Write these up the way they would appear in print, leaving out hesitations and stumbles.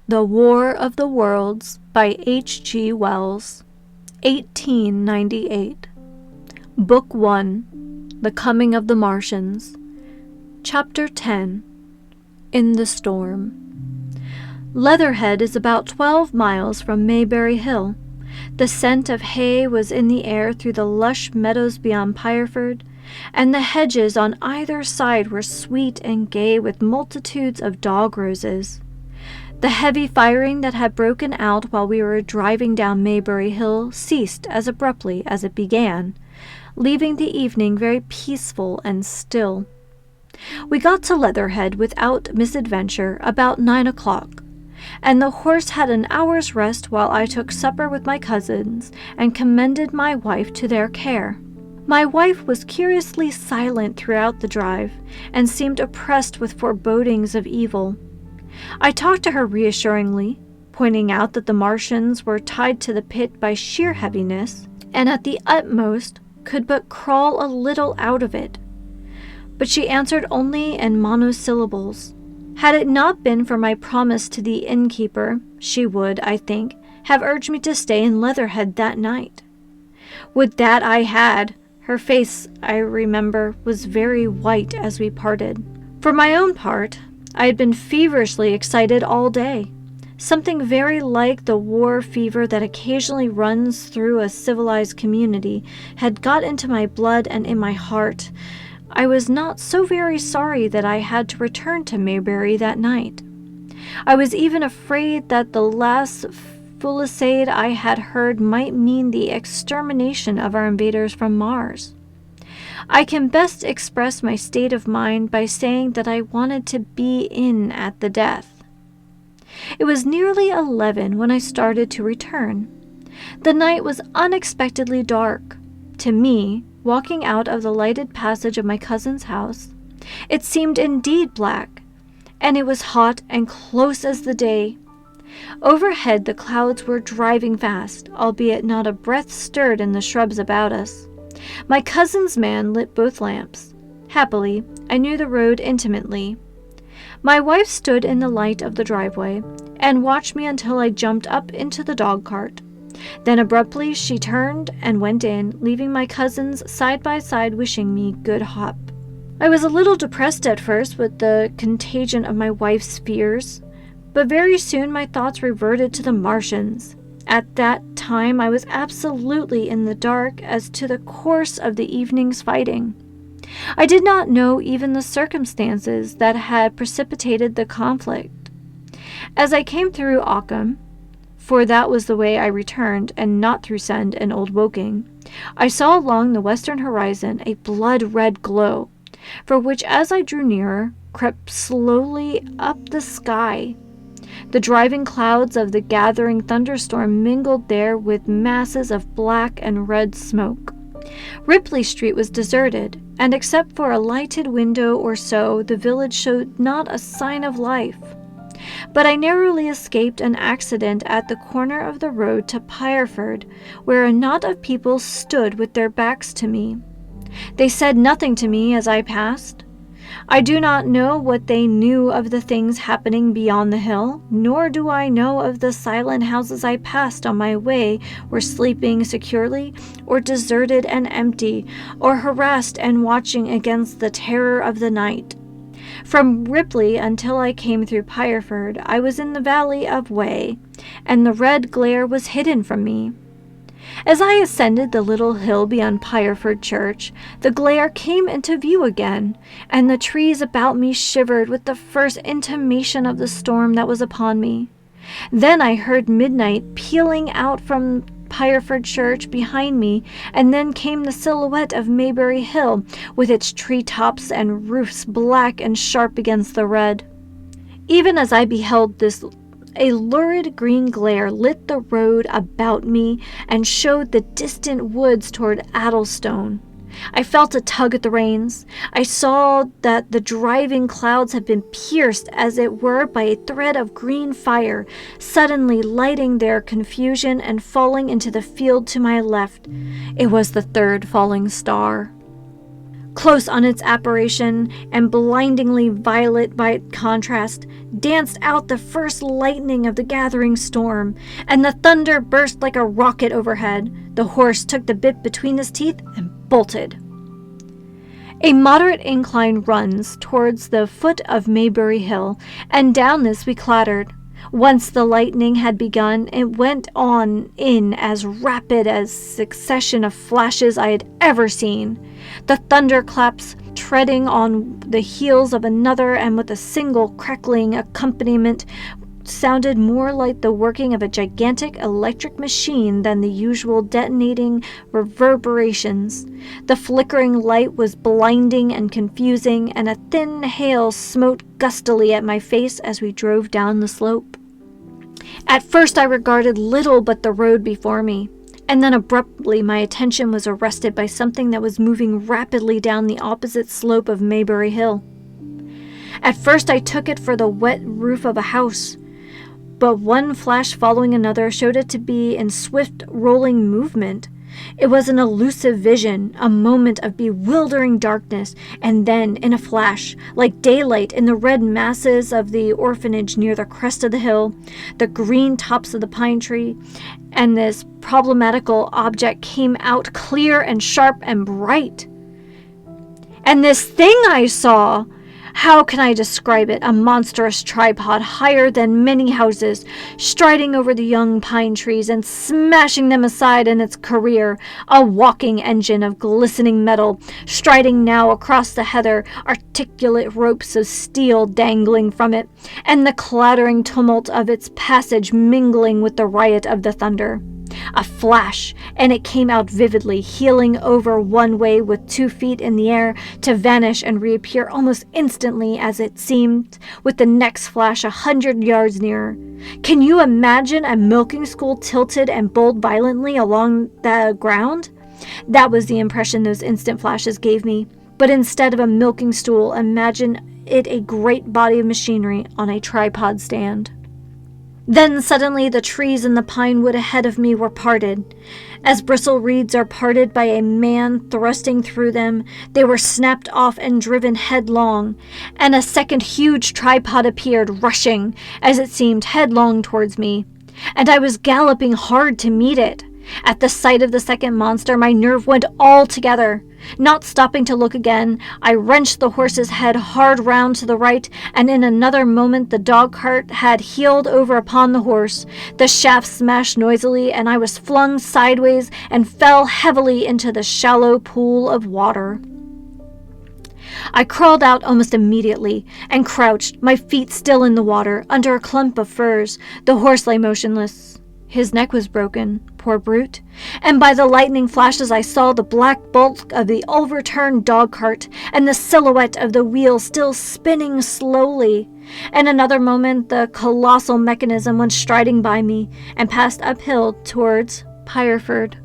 The War of the Worlds by H.G. Wells, 1898. Book 1, The Coming of the Martians. Chapter 10, In the Storm. Leatherhead is about 12 miles from Maybury Hill. The scent of hay was in the air through the lush meadows beyond Pireford, and the hedges on either side were sweet and gay with multitudes of dog roses. The heavy firing that had broken out while we were driving down Maybury Hill ceased as abruptly as it began, leaving the evening very peaceful and still. We got to Leatherhead without misadventure about 9 o'clock, and the horse had an hour's rest while I took supper with my cousins and commended my wife to their care. My wife was curiously silent throughout the drive, and seemed oppressed with forebodings of evil. I talked to her reassuringly, pointing out that the Martians were tied to the pit by sheer heaviness, and at the utmost could but crawl a little out of it. But she answered only in monosyllables. Had it not been for my promise to the innkeeper, she would, I think, have urged me to stay in Leatherhead that night. Would that I had! Her face, I remember, was very white as we parted. For my own part, I had been feverishly excited all day. Something very like the war fever that occasionally runs through a civilized community had got into my blood and in my heart. I was not so very sorry that I had to return to Maybury that night. I was even afraid that the last fusillade I had heard might mean the extermination of our invaders from Mars. I can best express my state of mind by saying that I wanted to be in at the death. It was nearly 11 when I started to return. The night was unexpectedly dark. To me, walking out of the lighted passage of my cousin's house, it seemed indeed black, and it was hot and close as the day. Overhead the clouds were driving fast, albeit not a breath stirred in the shrubs about us. My cousin's man lit both lamps. Happily, I knew the road intimately. My wife stood in the light of the driveway and watched me until I jumped up into the dog cart. Then abruptly she turned and went in, leaving my cousins side by side wishing me good hop. I was a little depressed at first with the contagion of my wife's fears, but very soon my thoughts reverted to the Martians. At that time I was absolutely in the dark as to the course of the evening's fighting. I did not know even the circumstances that had precipitated the conflict. As I came through Occam, for that was the way I returned, and not through Send and Old Woking, I saw along the western horizon a blood-red glow, for which as I drew nearer, crept slowly up the sky. The driving clouds of the gathering thunderstorm mingled there with masses of black and red smoke. Ripley Street was deserted, and except for a lighted window or so, the village showed not a sign of life. But I narrowly escaped an accident at the corner of the road to Pireford, where a knot of people stood with their backs to me. They said nothing to me as I passed. I do not know what they knew of the things happening beyond the hill, nor do I know if the silent houses I passed on my way were sleeping securely, or deserted and empty, or harassed and watching against the terror of the night. From Ripley until I came through Pireford, I was in the valley of Wey, and the red glare was hidden from me. As I ascended the little hill beyond Pireford Church, the glare came into view again, and the trees about me shivered with the first intimation of the storm that was upon me. Then I heard midnight pealing out from Pireford Church behind me, and then came the silhouette of Maybury Hill, with its tree-tops and roofs black and sharp against the red. Even as I beheld this, a lurid green glare lit the road about me and showed the distant woods toward Addlestone. I felt a tug at the reins. I saw that the driving clouds had been pierced, as it were, by a thread of green fire, suddenly lighting their confusion and falling into the field to my left. It was the third falling star. close on its apparition and blindingly violet by contrast, danced out the first lightning of the gathering storm, and the thunder burst like a rocket overhead. The horse took the bit between his teeth and bolted. A moderate incline runs towards the foot of Maybury Hill, and down this we clattered. Once the lightning had begun, it went on in as rapid a succession of flashes I had ever seen. The thunderclaps treading on the heels of another, and with a single crackling accompaniment, sounded more like the working of a gigantic electric machine than the usual detonating reverberations. The flickering light was blinding and confusing, and a thin hail smote gustily at my face as we drove down the slope. At first I regarded little but the road before me, and then abruptly my attention was arrested by something that was moving rapidly down the opposite slope of Maybury Hill. At first I took it for the wet roof of a house, but one flash following another showed it to be in swift rolling movement. It was an elusive vision, a moment of bewildering darkness, and then, in a flash, like daylight in the red masses of the orphanage near the crest of the hill, the green tops of the pine tree, and this problematical object came out clear and sharp and bright. And this thing I saw! How can I describe it? A monstrous tripod higher than many houses, striding over the young pine trees and smashing them aside in its career. A walking engine of glistening metal, striding now across the heather, articulate ropes of steel dangling from it, and the clattering tumult of its passage mingling with the riot of the thunder. A flash, and it came out vividly, heeling over one way with 2 feet in the air, to vanish and reappear almost instantly, as it seemed, with the next flash 100 yards nearer. Can you imagine a milking stool tilted and bowled violently along the ground? That was the impression those instant flashes gave me. But instead of a milking stool, imagine it a great body of machinery on a tripod stand. Then suddenly the trees in the pine wood ahead of me were parted. As bristle reeds are parted by a man thrusting through them, they were snapped off and driven headlong, and a second huge tripod appeared, rushing, as it seemed, headlong towards me, and I was galloping hard to meet it. At the sight of the second monster, my nerve went all together. Not stopping to look again, I wrenched the horse's head hard round to the right, and in another moment the dog-cart had heeled over upon the horse. The shaft smashed noisily, and I was flung sideways and fell heavily into the shallow pool of water. I crawled out almost immediately, and crouched, my feet still in the water, under a clump of firs. The horse lay motionless. His neck was broken, poor brute, and by the lightning flashes I saw the black bulk of the overturned dog-cart, and the silhouette of the wheel still spinning slowly. In another moment the colossal mechanism went striding by me, and passed uphill towards Pireford.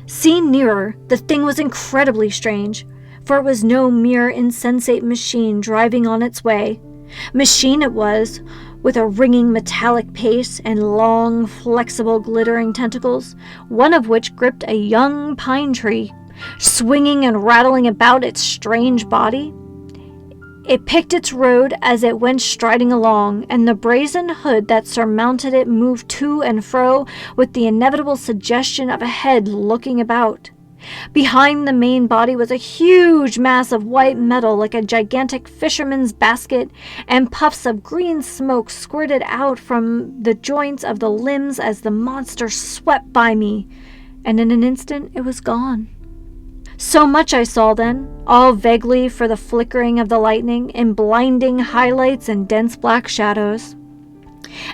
Seen nearer, the thing was incredibly strange, for it was no mere insensate machine driving on its way. Machine it was, with a ringing metallic pace and long, flexible, glittering tentacles, one of which gripped a young pine tree, swinging and rattling about its strange body. It picked its road as it went striding along, and the brazen hood that surmounted it moved to and fro with the inevitable suggestion of a head looking about. Behind the main body was a huge mass of white metal like a gigantic fisherman's basket, and puffs of green smoke squirted out from the joints of the limbs as the monster swept by me, and in an instant it was gone. So much I saw then, all vaguely for the flickering of the lightning, in blinding highlights and dense black shadows.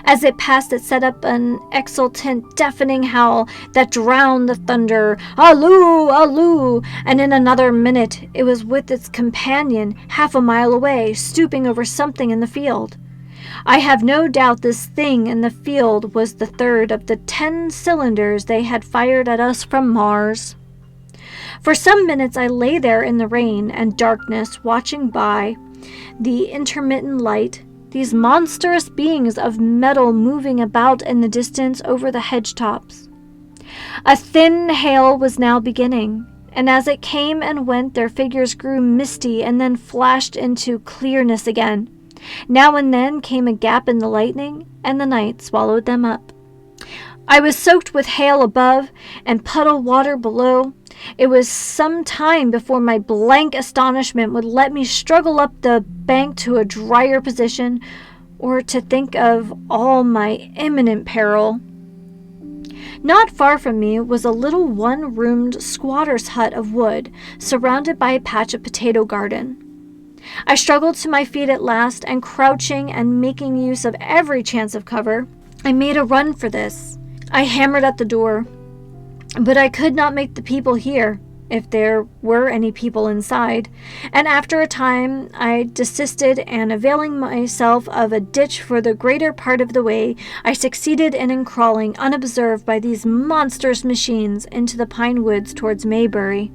As it passed, it set up an exultant, deafening howl that drowned the thunder. Halloo! Halloo! And in another minute it was with its companion, half a mile away, stooping over something in the field. I have no doubt this thing in the field was the third of the 10 cylinders they had fired at us from Mars. For some minutes I lay there in the rain and darkness, watching by the intermittent light these monstrous beings of metal moving about in the distance over the hedge tops. A thin hail was now beginning, and as it came and went, their figures grew misty and then flashed into clearness again. Now and then came a gap in the lightning, and the night swallowed them up. I was soaked with hail above and puddle water below. It was some time before my blank astonishment would let me struggle up the bank to a drier position, or to think of all my imminent peril. Not far from me was a little one-roomed squatter's hut of wood, surrounded by a patch of potato garden. I struggled to my feet at last, and crouching and making use of every chance of cover, I made a run for this. I hammered at the door, but I could not make the people hear, if there were any people inside, and after a time I desisted, and availing myself of a ditch for the greater part of the way, I succeeded in crawling unobserved by these monstrous machines into the pine woods towards Maybury.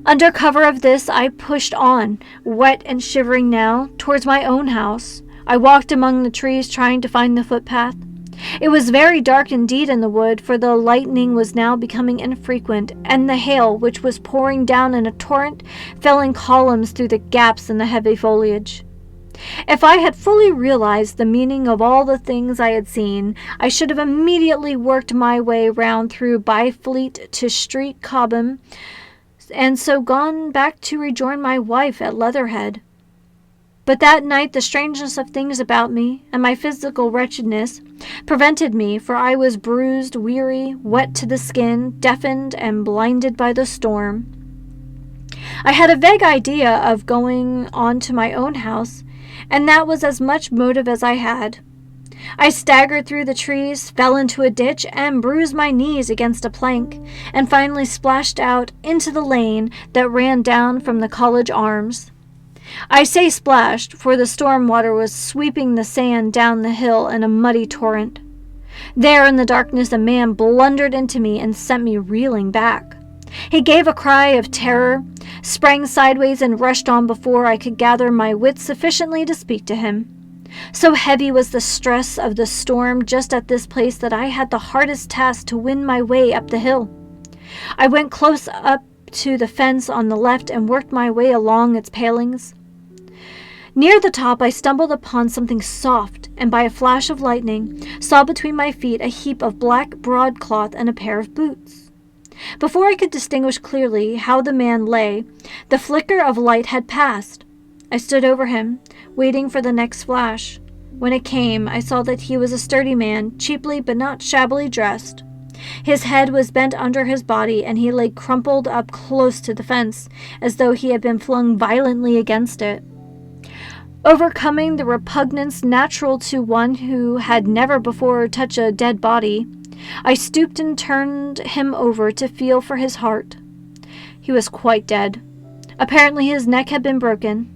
Under cover of this I pushed on, wet and shivering now, towards my own house. I walked among the trees trying to find the footpath. It was very dark indeed in the wood, for the lightning was now becoming infrequent, and the hail, which was pouring down in a torrent, fell in columns through the gaps in the heavy foliage. If I had fully realized the meaning of all the things I had seen, I should have immediately worked my way round through Byfleet to Street Cobham, and so gone back to rejoin my wife at Leatherhead. But that night the strangeness of things about me, and my physical wretchedness, prevented me, for I was bruised, weary, wet to the skin, deafened, and blinded by the storm. I had a vague idea of going on to my own house, and that was as much motive as I had. I staggered through the trees, fell into a ditch, and bruised my knees against a plank, and finally splashed out into the lane that ran down from the College Arms. I say splashed, for the storm water was sweeping the sand down the hill in a muddy torrent. There in the darkness a man blundered into me and sent me reeling back. He gave a cry of terror, sprang sideways, and rushed on before I could gather my wits sufficiently to speak to him. So heavy was the stress of the storm just at this place that I had the hardest task to win my way up the hill. I went close up to the fence on the left and worked my way along its palings. Near the top I stumbled upon something soft, and by a flash of lightning saw between my feet a heap of black broadcloth and a pair of boots. Before I could distinguish clearly how the man lay, the flicker of light had passed. I stood over him, waiting for the next flash. When it came, I saw that he was a sturdy man, cheaply but not shabbily dressed. His head was bent under his body, and he lay crumpled up close to the fence, as though he had been flung violently against it. Overcoming the repugnance natural to one who had never before touched a dead body, I stooped and turned him over to feel for his heart. He was quite dead. Apparently his neck had been broken.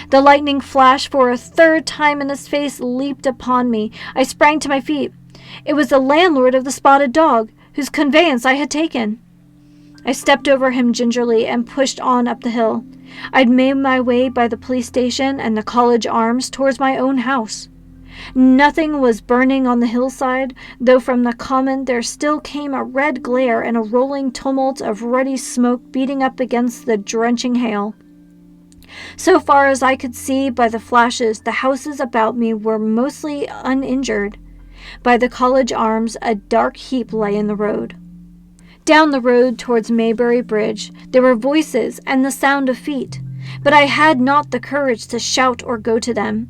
The lightning flash for a third time in his face leaped upon me. I sprang to my feet. It was the landlord of the Spotted Dog, whose conveyance I had taken. I stepped over him gingerly and pushed on up the hill. I'd made my way by the police station and the College Arms towards my own house. Nothing was burning on the hillside, though from the common there still came a red glare and a rolling tumult of ruddy smoke beating up against the drenching hail. So far as I could see by the flashes, the houses about me were mostly uninjured. By the College Arms, a dark heap lay in the road. Down the road towards Maybury Bridge, there were voices and the sound of feet, but I had not the courage to shout or go to them.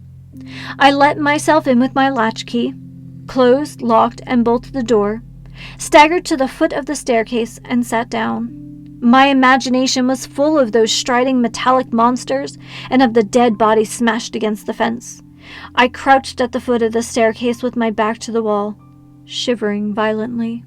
I let myself in with my latchkey, closed, locked, and bolted the door, staggered to the foot of the staircase, and sat down. My imagination was full of those striding metallic monsters and of the dead body smashed against the fence. I crouched at the foot of the staircase with my back to the wall, shivering violently.